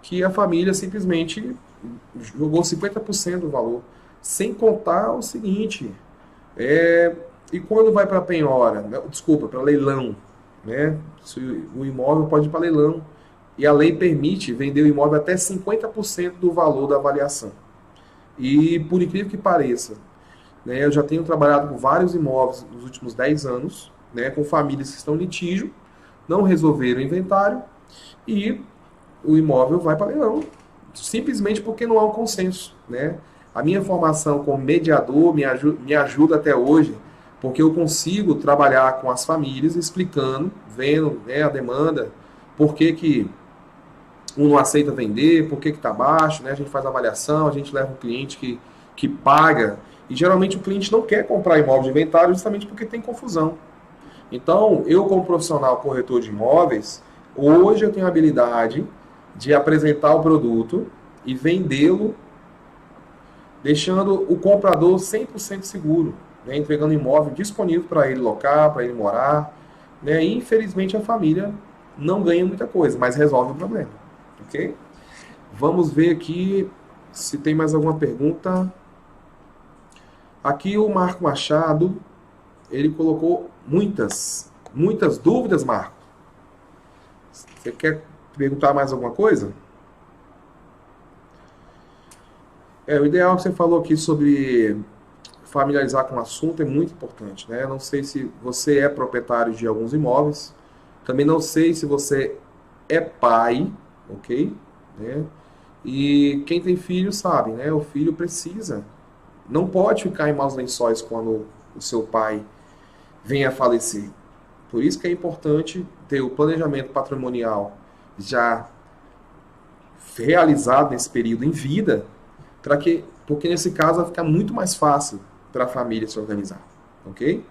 que a família simplesmente jogou 50% do valor. Sem contar o seguinte, e quando vai para penhora, desculpa, para leilão, né? O imóvel pode ir para leilão e a lei permite vender o imóvel até 50% do valor da avaliação. E por incrível que pareça, né, eu já tenho trabalhado com vários imóveis nos últimos 10 anos, né, com famílias que estão em litígio, não resolveram o inventário e o imóvel vai para leilão, simplesmente porque não há um consenso, né? A minha formação como mediador me ajuda até hoje, porque eu consigo trabalhar com as famílias, explicando, vendo, né, a demanda, por que um não aceita vender, por que está baixo, né? A gente faz avaliação, a gente leva um cliente que paga, e geralmente o cliente não quer comprar imóvel de inventário justamente porque tem confusão. Então, eu como profissional corretor de imóveis, hoje eu tenho a habilidade de apresentar o produto e vendê-lo, deixando o comprador 100% seguro, né? Entregando imóvel disponível para ele locar, para ele morar, né? E, infelizmente a família não ganha muita coisa, mas resolve o problema, ok? Vamos ver aqui se tem mais alguma pergunta. Aqui o Marco Machado, ele colocou muitas dúvidas, Marco. Você quer perguntar mais alguma coisa? O ideal que você falou aqui sobre familiarizar com o assunto é muito importante, né? Eu não sei se você é proprietário de alguns imóveis, também não sei se você é pai, ok? Né? E quem tem filho sabe, né? O filho precisa, não pode ficar em maus lençóis quando o seu pai vem a falecer. Por isso que é importante ter o planejamento patrimonial já realizado nesse período em vida, porque nesse caso vai ficar muito mais fácil para a família se organizar, ok?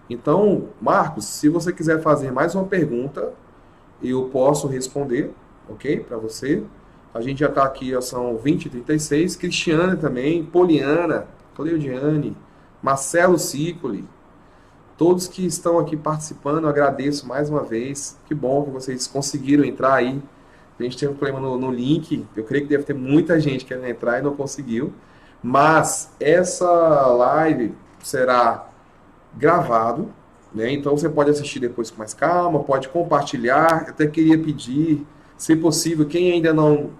Então, Marcos, se você quiser fazer mais uma pergunta, eu posso responder, ok? Para você. A gente já está aqui, ó, são 20h36. Cristiane também, Poliana, Cleudiane, Marcelo Cicoli, todos que estão aqui participando, eu agradeço mais uma vez. Que bom que vocês conseguiram entrar aí. A gente tem um problema no link, eu creio que deve ter muita gente querendo entrar e não conseguiu. Mas essa live será gravado, né? Então você pode assistir depois com mais calma, pode compartilhar. Eu até queria pedir, se possível, quem ainda não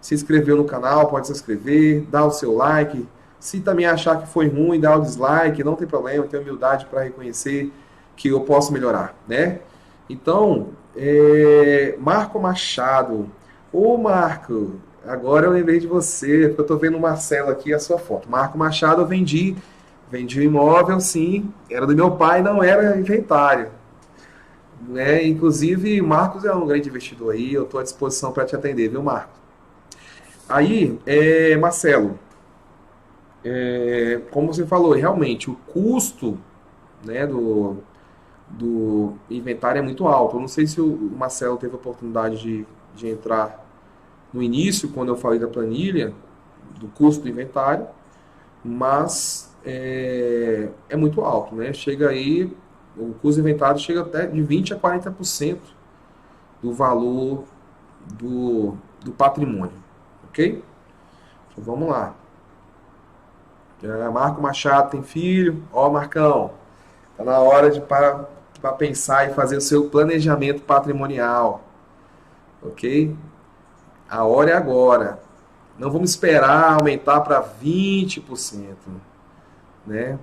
se inscreveu no canal, pode se inscrever, dar o seu like. Se também achar que foi ruim, dá o dislike, não tem problema, eu tenho humildade para reconhecer que eu posso melhorar, né? Então, Marco Machado. Ô, Marco, agora eu lembrei de você, porque eu estou vendo o Marcelo aqui, a sua foto. Marco Machado, eu vendi o imóvel, sim, era do meu pai, não era inventário. Né? Inclusive, Marcos é um grande investidor aí, eu estou à disposição para te atender, viu, Marcos? Aí, Marcelo, como você falou, realmente o custo, né, do inventário é muito alto. Eu não sei se o Marcelo teve a oportunidade de entrar no início, quando eu falei da planilha, do custo do inventário, mas é muito alto, né? Chega aí, o custo do inventário chega até de 20% a 40% do valor do patrimônio, ok? Então vamos lá. Marco Machado tem filho. Ó, Marcão, tá na hora de para pensar e fazer o seu planejamento patrimonial, ok? A hora é agora. Não vamos esperar aumentar para 20%, né?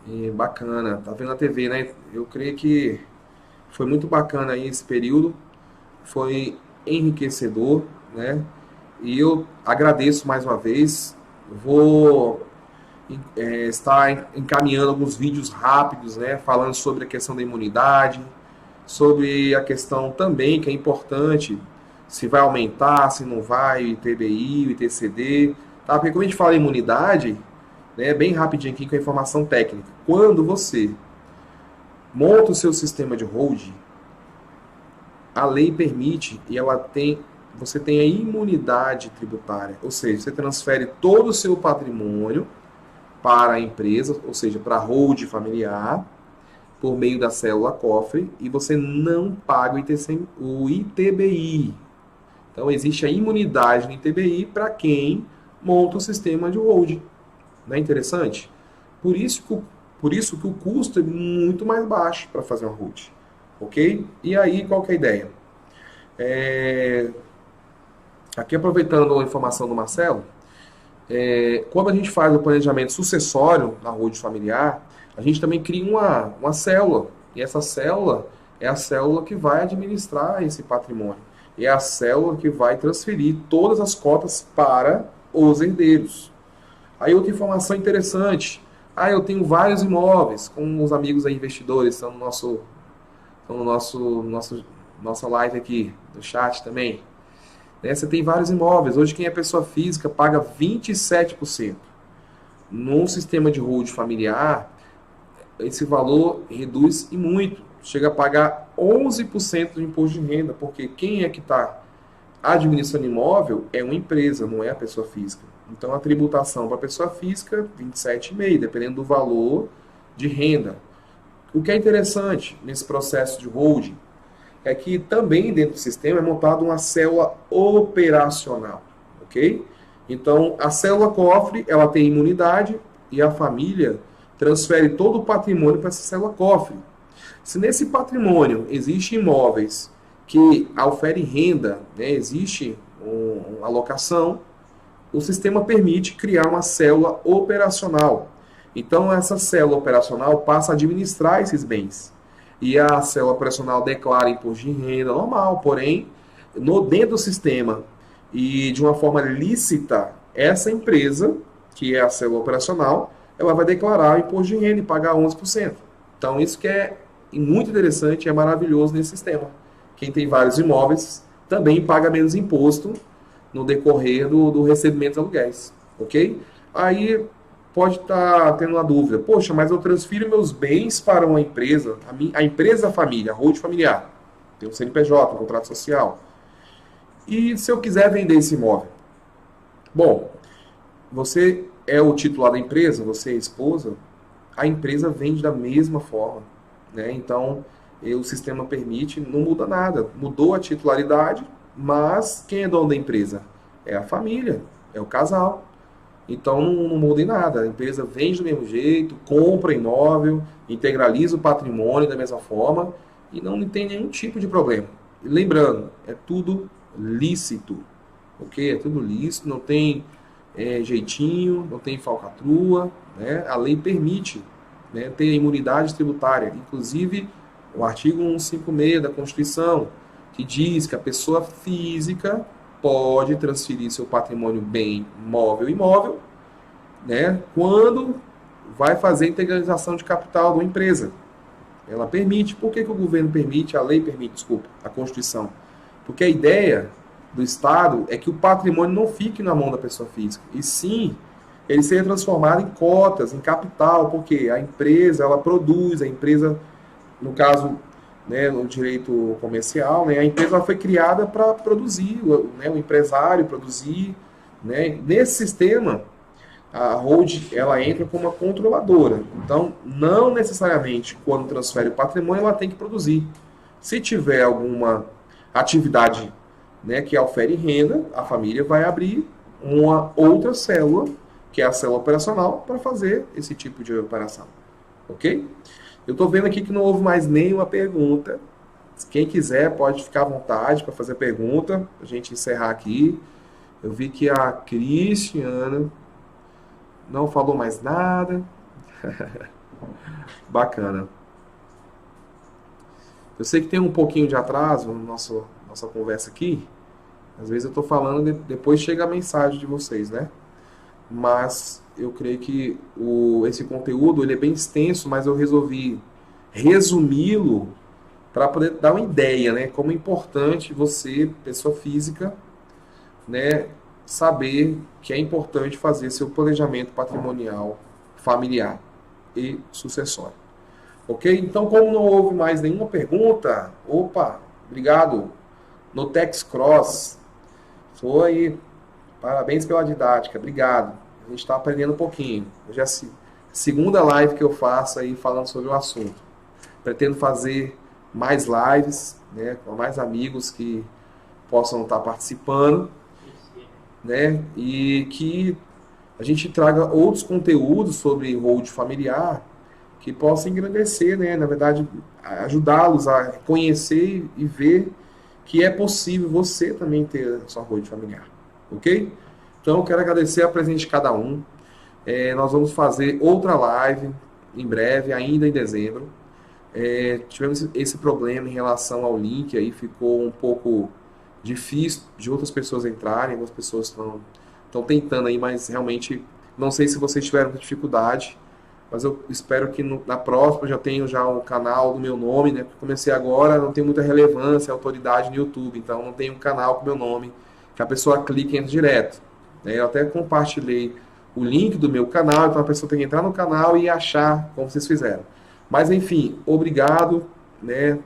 E bacana, tá vendo na TV, né? Eu creio que foi muito bacana aí esse período, foi enriquecedor, né? E eu agradeço mais uma vez. Vou estar encaminhando alguns vídeos rápidos, né? Falando sobre a questão da imunidade, sobre a questão também que é importante, se vai aumentar, se não vai, o ITBI, o ITCD, tá? Porque quando a gente fala em imunidade, né, bem rapidinho aqui com a informação técnica, quando você monta o seu sistema de holding, a lei permite e você tem a imunidade tributária, ou seja, você transfere todo o seu patrimônio para a empresa, ou seja, para a holding familiar, por meio da célula cofre, e você não paga o ITBI. Então, existe a imunidade no ITBI para quem monta o sistema de holding. Não é interessante? Por isso que o custo é muito mais baixo para fazer uma holding. Ok? E aí, qual que é a ideia? Aqui, aproveitando a informação do Marcelo, quando a gente faz o planejamento sucessório na holding familiar, a gente também cria uma célula. E essa célula é a célula que vai administrar esse patrimônio. É a célula que vai transferir todas as cotas para os herdeiros. Aí outra informação interessante. Eu tenho vários imóveis, com os amigos aí investidores, estão no nossa live aqui, no chat também. Né? Você tem vários imóveis. Hoje quem é pessoa física paga 27%. Num sistema de holding familiar, esse valor reduz e muito. Chega a pagar 11% de imposto de renda, porque quem é que está administrando imóvel é uma empresa, não é a pessoa física. Então a tributação para a pessoa física, 27,5%, dependendo do valor de renda. O que é interessante nesse processo de holding é que também dentro do sistema é montada uma célula operacional, ok? Então a célula cofre, ela tem imunidade e a família transfere todo o patrimônio para essa célula cofre. Se nesse patrimônio existem imóveis que oferem renda, né, existe uma alocação, o sistema permite criar uma célula operacional. Então, essa célula operacional passa a administrar esses bens. E a célula operacional declara imposto de renda normal, porém, dentro do sistema e de uma forma lícita, essa empresa, que é a célula operacional, ela vai declarar o imposto de renda e pagar 11%. Então, isso que é muito interessante e é maravilhoso nesse sistema. Quem tem vários imóveis também paga menos imposto no decorrer do recebimento de aluguéis, ok? Aí pode estar tendo uma dúvida. Poxa, mas eu transfiro meus bens para uma empresa, a empresa da família, a holding familiar. Tem um CNPJ, um contrato social. E se eu quiser vender esse imóvel? Bom, você é o titular da empresa, você é a esposa, a empresa vende da mesma forma, né? Então, o sistema permite, não muda nada. Mudou a titularidade, mas quem é dono da empresa? É a família, é o casal. Então, não muda em nada. A empresa vende do mesmo jeito, compra imóvel, integraliza o patrimônio da mesma forma e não tem nenhum tipo de problema. E lembrando, é tudo lícito, ok? É tudo lícito, não tem jeitinho, não tem falcatrua, né? A lei permite, né, ter a imunidade tributária, inclusive o artigo 156 da Constituição, que diz que a pessoa física pode transferir seu patrimônio bem móvel e imóvel, né, quando vai fazer a integralização de capital de uma empresa. Ela permite. Por que o governo permite? A lei permite, desculpa, a Constituição. Porque a ideia do Estado é que o patrimônio não fique na mão da pessoa física, e sim ele seja transformado em cotas, em capital, porque a empresa, ela produz, a empresa, no caso, né, no direito comercial, né, a empresa foi criada para produzir, né, o empresário produzir, né, nesse sistema, a hold ela entra como uma controladora. Então, não necessariamente quando transfere o patrimônio ela tem que produzir. Se tiver alguma atividade, né, que ofere renda, a família vai abrir uma outra célula, que é a célula operacional, para fazer esse tipo de operação. Ok? Eu estou vendo aqui que não houve mais nenhuma pergunta. Quem quiser pode ficar à vontade para fazer pergunta, para a gente encerrar aqui. Eu vi que a Cristiana não falou mais nada. Bacana. Eu sei que tem um pouquinho de atraso na nossa conversa aqui. Às vezes eu estou falando, depois chega a mensagem de vocês, né? Mas eu creio que esse conteúdo ele é bem extenso, mas eu resolvi resumi-lo para poder dar uma ideia, né? Como é importante você, pessoa física, né, saber que é importante fazer seu planejamento patrimonial, familiar e sucessório. Ok? Então, como não houve mais nenhuma pergunta, opa, obrigado, Notex Cross, foi, parabéns pela didática, obrigado. A gente está aprendendo um pouquinho. Hoje é a segunda live que eu faço aí falando sobre o assunto. Pretendo fazer mais lives, né, com mais amigos que possam estar participando, né, e que a gente traga outros conteúdos sobre hold familiar que possam engrandecer, né, na verdade, ajudá-los a conhecer e ver que é possível você também ter a sua hold familiar, ok? Então, eu quero agradecer a presença de cada um. Nós vamos fazer outra live em breve, ainda em dezembro. Tivemos esse problema em relação ao link, aí ficou um pouco difícil de outras pessoas entrarem, algumas pessoas estão tentando aí, mas realmente não sei se vocês tiveram dificuldade, mas eu espero que na próxima eu já tenho já o canal do meu nome, né? Comecei agora, não tem muita relevância, autoridade no YouTube, então não tem um canal com meu nome, que a pessoa clica e entra direto. Né? Eu até compartilhei o link do meu canal, então a pessoa tem que entrar no canal e achar como vocês fizeram. Mas enfim, obrigado, né?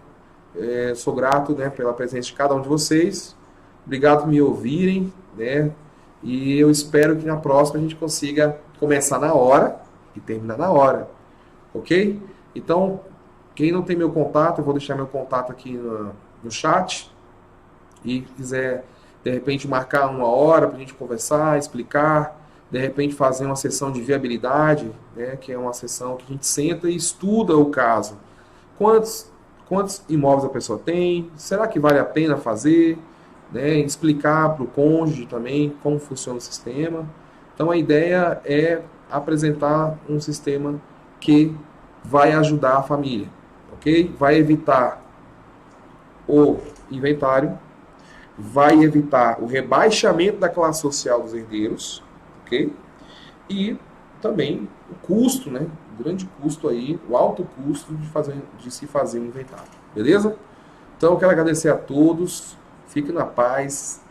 Sou grato, né, pela presença de cada um de vocês. Obrigado por me ouvirem, né? E eu espero que na próxima a gente consiga começar na hora e terminar na hora, ok? Então, quem não tem meu contato, eu vou deixar meu contato aqui no chat. E quiser, de repente, marcar uma hora para a gente conversar, explicar, de repente fazer uma sessão de viabilidade, né, que é uma sessão que a gente senta e estuda o caso. Quantos imóveis a pessoa tem? Será que vale a pena fazer? Né, explicar para o cônjuge também como funciona o sistema. Então a ideia é apresentar um sistema que vai ajudar a família, ok? Vai evitar o inventário, vai evitar o rebaixamento da classe social dos herdeiros, ok? E também o custo, né? O grande custo aí, o alto custo de se fazer um inventário, beleza? Então eu quero agradecer a todos, fiquem na paz,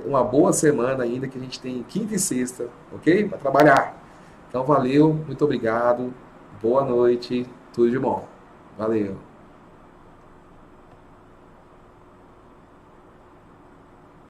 uma boa semana ainda que a gente tem quinta e sexta, ok? Para trabalhar. Então valeu, muito obrigado, boa noite, tudo de bom. Valeu.